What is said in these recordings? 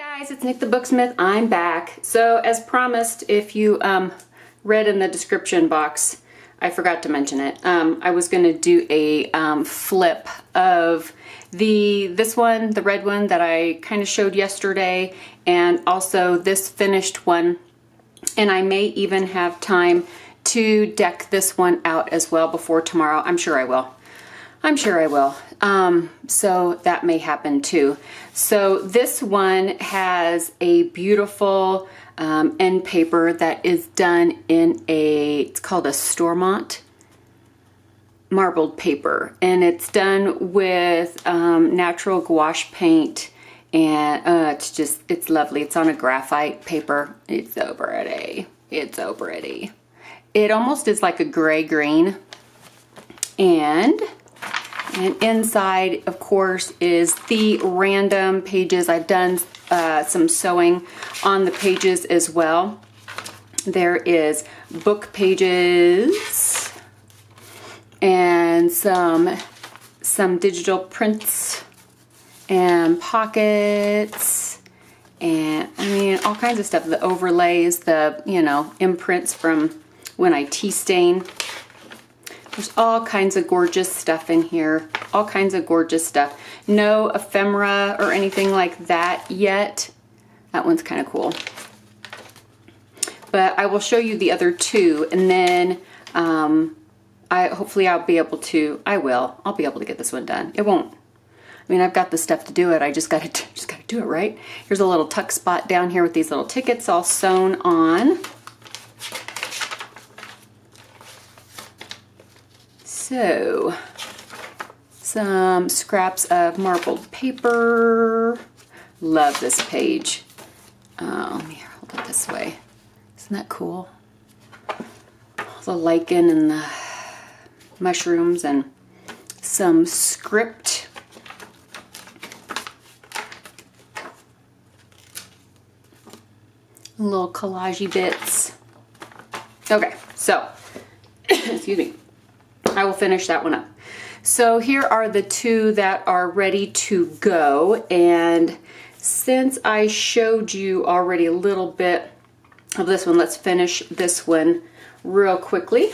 Guys, it's Nick the Booksmith. I'm back. So as promised, if you read in the description box, I forgot to mention it. I was going to do a flip of this one, the red one that I kind of showed yesterday, and also this finished one. And I may even have time to deck this one out as well before tomorrow. I'm sure I will. So that may happen too. So this one has a beautiful end paper that is done in it's called a Stormont marbled paper, and it's done with natural gouache paint, and it's lovely. It's on a graphite paper. It's so pretty. It's so pretty. It almost is like a gray green, and inside, of course, is the random pages. I've done some sewing on the pages as well. There is book pages and some digital prints and pockets, and I mean all kinds of stuff. The overlays, the imprints from when I tea stain. There's all kinds of gorgeous stuff in here. All kinds of gorgeous stuff. No ephemera or anything like that yet. That one's kind of cool. But I will show you the other two, and then hopefully I'll be able to get this one done. It won't. I mean, I've got the stuff to do it. I just gotta do it, right? Here's a little tuck spot down here with these little tickets all sewn on. So, some scraps of marbled paper. Love this page. Let me hold it this way. Isn't that cool? The lichen and the mushrooms and some script. Little collagey bits. Okay, so, excuse me. I will finish that one up. So here are the two that are ready to go, and since I showed you already a little bit of this one, let's finish this one real quickly.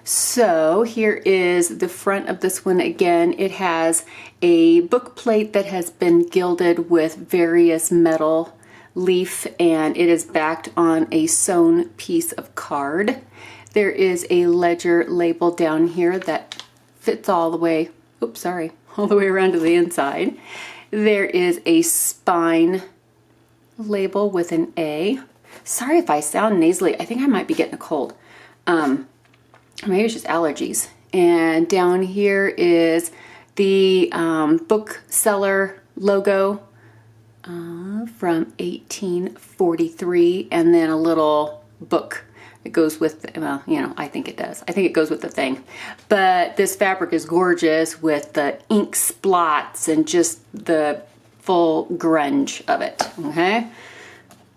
So here is the front of this one again. It has a book plate that has been gilded with various metal leaf, and it is backed on a sewn piece of card. There is a ledger label down here that fits all the way, all the way around to the inside. There is a spine label with an A. Sorry if I sound nasally. I think I might be getting a cold. Maybe it's just allergies. And down here is the bookseller logo from 1843, and then a little book. It goes with, well, I think it does. I think it goes with the thing. But this fabric is gorgeous with the ink splots and just the full grunge of it, okay?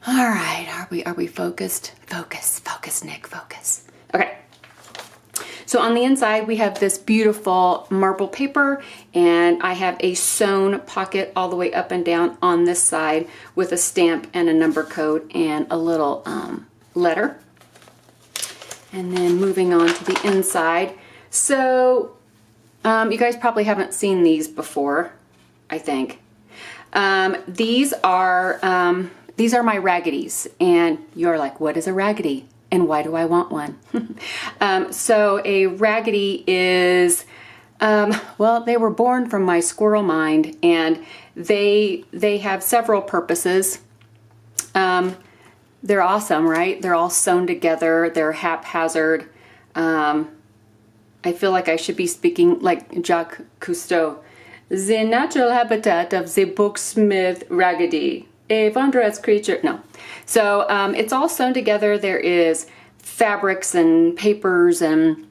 All right, are we focused? Focus, Nick, focus. Okay. So on the inside, we have this beautiful marble paper, and I have a sewn pocket all the way up and down on this side with a stamp and a number code and a little letter. And then moving on to the inside. So you guys probably haven't seen these before, I think. These are my raggedy's, and you're like, what is a raggedy? And why do I want one? So a raggedy is, well, they were born from my squirrel mind, and they have several purposes. They're awesome, right? They're all sewn together. They're haphazard. I feel like I should be speaking like Jacques Cousteau. The natural habitat of the Booksmith raggedy, a wondrous creature. No. So it's all sewn together. There is fabrics and papers and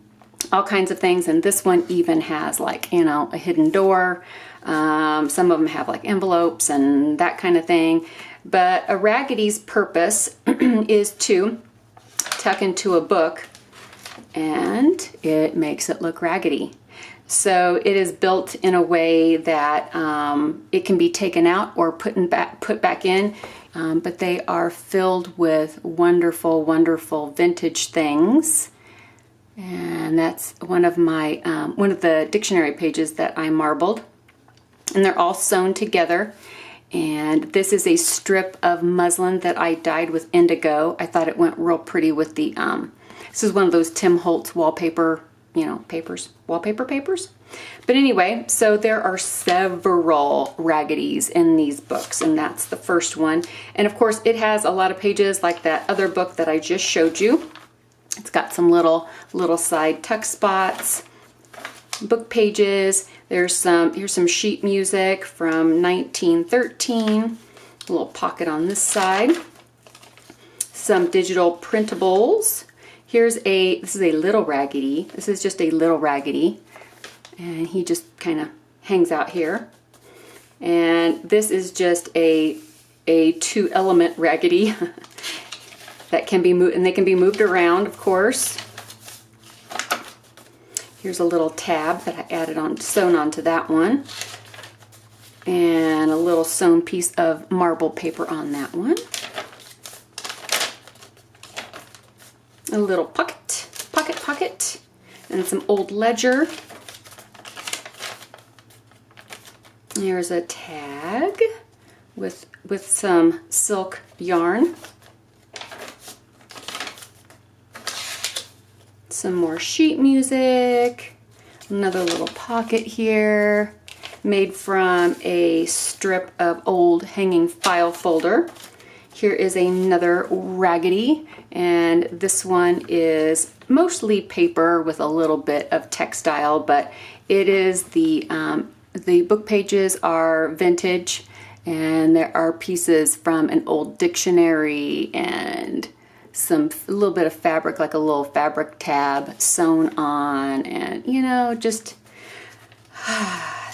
all kinds of things. And this one even has like, a hidden door. Some of them have like envelopes and that kind of thing. But a raggedy's purpose is to tuck into a book, and it makes it look raggedy. So it is built in a way that it can be taken out or put back in. But they are filled with wonderful, wonderful vintage things. And that's one of the dictionary pages that I marbled. And they're all sewn together. And this is a strip of muslin that I dyed with indigo. I thought it went real pretty with the, this is one of those Tim Holtz wallpaper, wallpaper papers. But anyway, so there are several Raggedies in these books, and that's the first one. And of course, it has a lot of pages like that other book that I just showed you. It's got some little side tuck spots, book pages. Here's some sheet music from 1913. A little pocket on this side. Some digital printables. This is a little Raggedy. This is just a little Raggedy. And he just kind of hangs out here. And this is just a 2-element Raggedy that can be moved, and they can be moved around, of course. Here's a little tab that I added sewn onto that one. And a little sewn piece of marble paper on that one. A little pocket, and some old ledger. There's a tag with some silk yarn. Some more sheet music. Another little pocket here, made from a strip of old hanging file folder. Here is another Raggedy, and this one is mostly paper with a little bit of textile, but it is the book pages are vintage, and there are pieces from an old dictionary and a little bit of fabric, like a little fabric tab sewn on, and just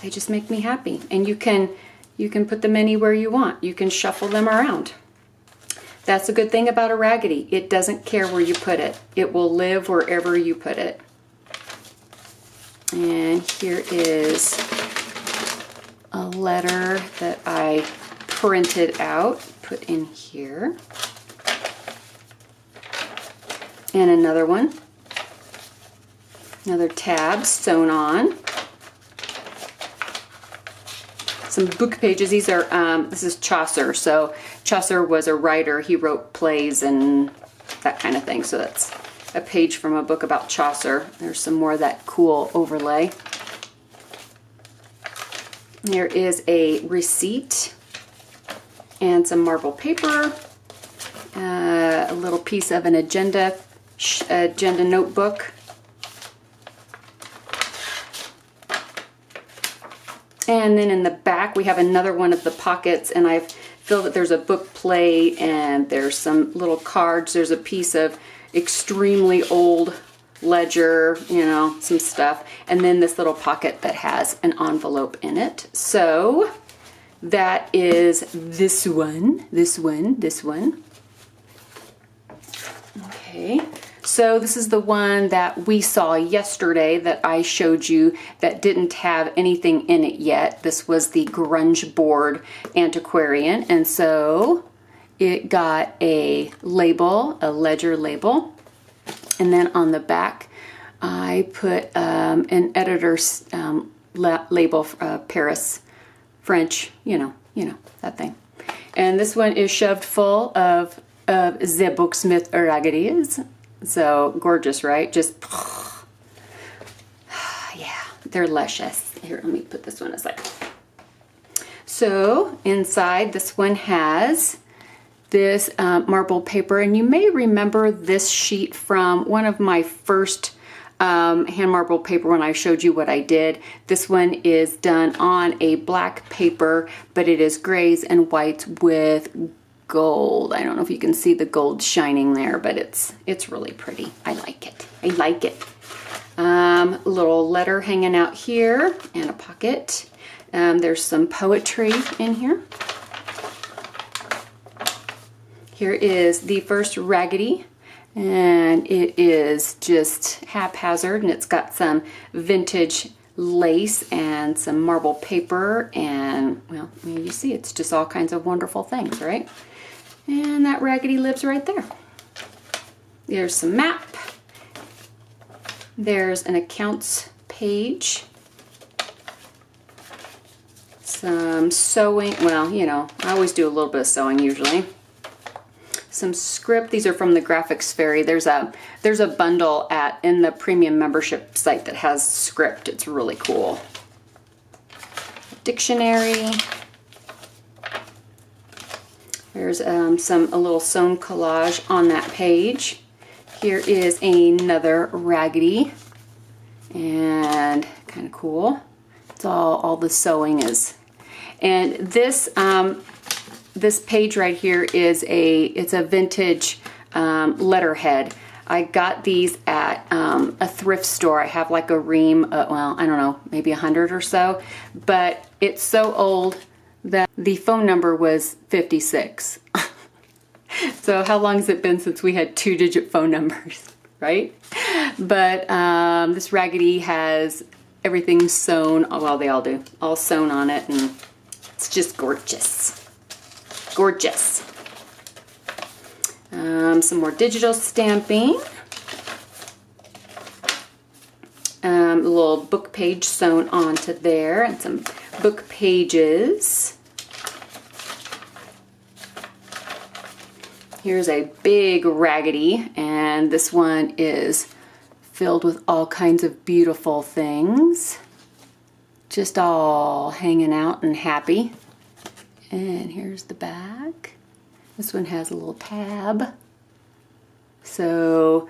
they just make me happy. And you can put them anywhere you want. You can shuffle them around. That's a good thing about a Raggedy. It doesn't care where you put it. It will live wherever you put it. And here is a letter that I printed out, put in here. And another one. Another tab sewn on. Some book pages. These are, this is Chaucer. So Chaucer was a writer. He wrote plays and that kind of thing. So that's a page from a book about Chaucer. There's some more of that cool overlay. There is a receipt and some marble paper. A little piece of an agenda notebook. And then in the back we have another one of the pockets, and I've filled it. There's a book plate and there's some little cards. There's a piece of extremely old ledger, some stuff. And then this little pocket that has an envelope in it. So that is this one. Okay. So this is the one that we saw yesterday that I showed you that didn't have anything in it yet. This was the grunge board antiquarian, and so it got a label, a ledger label, and then on the back I put an editor's label, Paris, French, that thing. And this one is shoved full of the Booksmith Raggedies. So gorgeous, right? Just, yeah, they're luscious. Here, let me put this one aside. So inside, this one has this marble paper, and you may remember this sheet from one of my first hand marble paper when I showed you what I did. This one is done on a black paper, but it is grays and whites with gold. I don't know if you can see the gold shining there, but it's really pretty. I like it. Little letter hanging out here and a pocket. There's some poetry in here. Here is the first Raggedy, and it is just haphazard, and it's got some vintage lace and some marble paper, and well, you see it's just all kinds of wonderful things, right? And that Raggedy lives right there. There's some map. There's an accounts page. Some sewing, well, you know, I always do a little bit of sewing usually. Some script. These are from the Graphics Fairy. There's a bundle in the premium membership site that has script. It's really cool. Dictionary. There's a little sewn collage on that page. Here is another Raggedy, and kind of cool. It's all the sewing is. And this this page right here is it's a vintage letterhead. I got these at a thrift store. I have like a ream, well, I don't know, maybe 100 or so, but it's so old that the phone number was 56. So how long has it been since we had 2-digit phone numbers, right? But this Raggedy has everything sewn, well, they all do, all sewn on it, and it's just gorgeous. Gorgeous. Some more digital stamping. A little book page sewn onto there, and some book pages. Here's a big Raggedy, and this one is filled with all kinds of beautiful things. Just all hanging out and happy. And here's the back. This one has a little tab. So,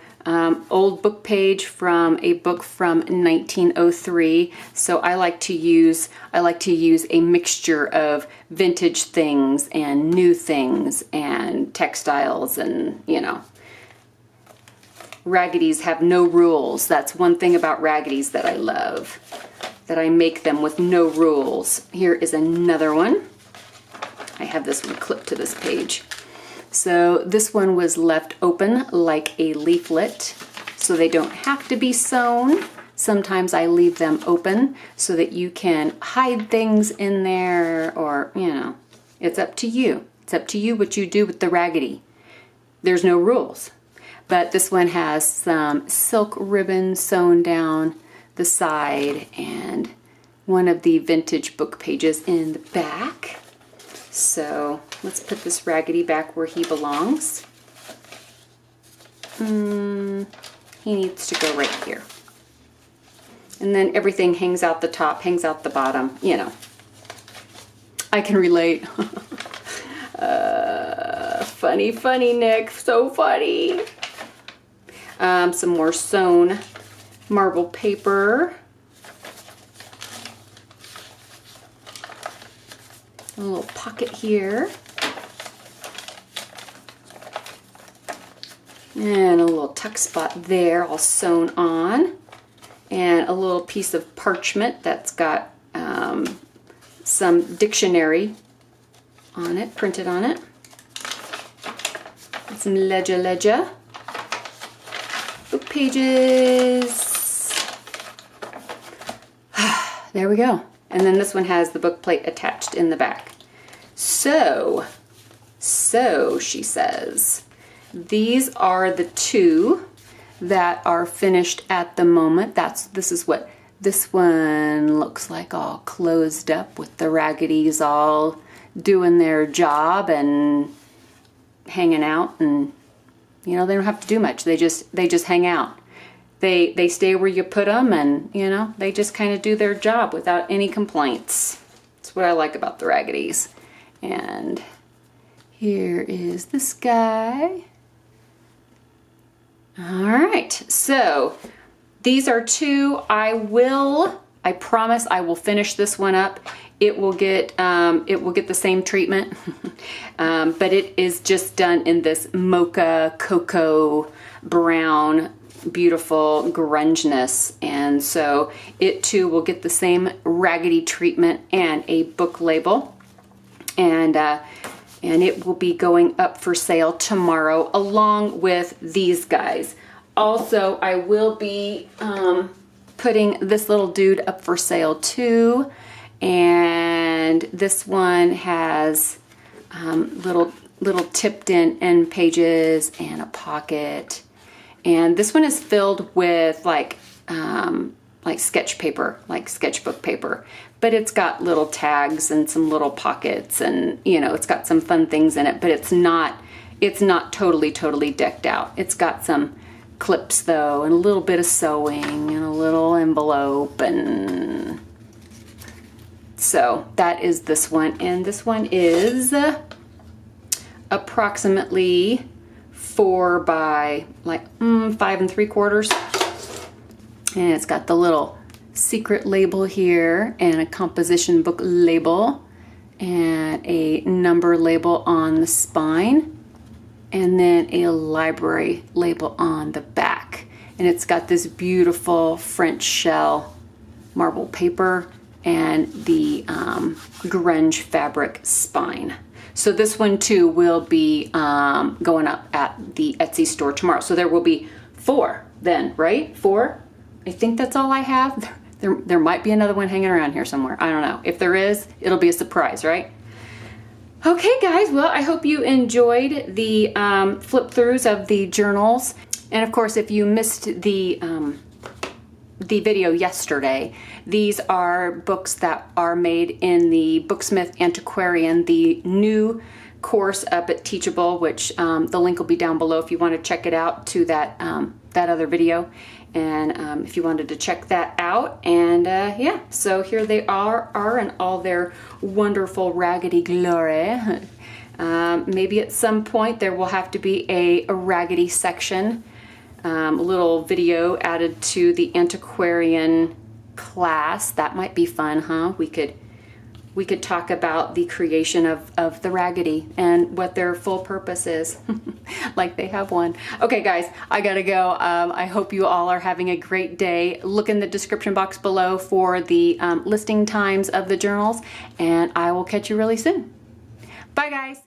old book page from a book from 1903. So I like to use a mixture of vintage things and new things and textiles, and you know. Raggedy's have no rules. That's one thing about Raggedy's that I love. That I make them with no rules. Here is another one. I have this one clipped to this page. So this one was left open like a leaflet, so they don't have to be sewn. Sometimes I leave them open so that you can hide things in there, or, you know, it's up to you. It's up to you what you do with the Raggedy. There's no rules. But this one has some silk ribbon sewn down the side and one of the vintage book pages in the back. So let's put this Raggedy back where he belongs. He needs to go right here. And then everything hangs out the top, hangs out the bottom, you know. I can relate. Funny, funny, Nick, so funny. Some more sewn marble paper. A little pocket here. And a little tuck spot there, all sewn on. And a little piece of parchment that's got some dictionary on it, printed on it. And some ledger. Book pages. There we go. And then this one has the book plate attached in the back. So she says, these are the two that are finished at the moment. This is what this one looks like, all closed up with the Raggedy's all doing their job and hanging out, and you know, they don't have to do much. They just hang out. They stay where you put them, and you know, they just kind of do their job without any complaints. That's what I like about the Raggedy's. And here is this guy. All right, so these are two. I promise I will finish this one up. It will get the same treatment, but it is just done in this mocha cocoa brown, beautiful grungeness, and so it too will get the same Raggedy treatment and a book label, and it will be going up for sale tomorrow along with these guys. Also, I will be putting this little dude up for sale too. And this one has little tipped in end pages and a pocket. And this one is filled with like sketch paper, like sketchbook paper. But it's got little tags and some little pockets, and you know, it's got some fun things in it, but it's not totally decked out. It's got some clips though, and a little bit of sewing and a little envelope, and so that is this one. And this one is approximately 4 by like 5 3/4, and it's got the little secret label here and a composition book label and a number label on the spine, and then a library label on the back. And it's got this beautiful French shell marble paper and the grunge fabric spine. So this one too will be going up at the Etsy store tomorrow. So there will be 4 then, right? 4? I think that's all I have. There might be another one hanging around here somewhere. I don't know. If there is, it'll be a surprise, right? Okay, guys. Well, I hope you enjoyed the flip throughs of the journals. And of course, if you missed the video yesterday, these are books that are made in the Booksmith Antiquarian, the new course up at Teachable, which the link will be down below if you want to check it out to that other video. And if you wanted to check that out. And yeah, so here they are in all their wonderful raggedy glory. Maybe at some point there will have to be a raggedy section, a little video added to the antiquarian class. That might be fun, huh? We could talk about the creation of the raggedy and what their full purpose is. Like they have one. Okay, guys, I gotta go. I hope you all are having a great day. Look in the description box below for the listing times of the journals, and I will catch you really soon. Bye, guys.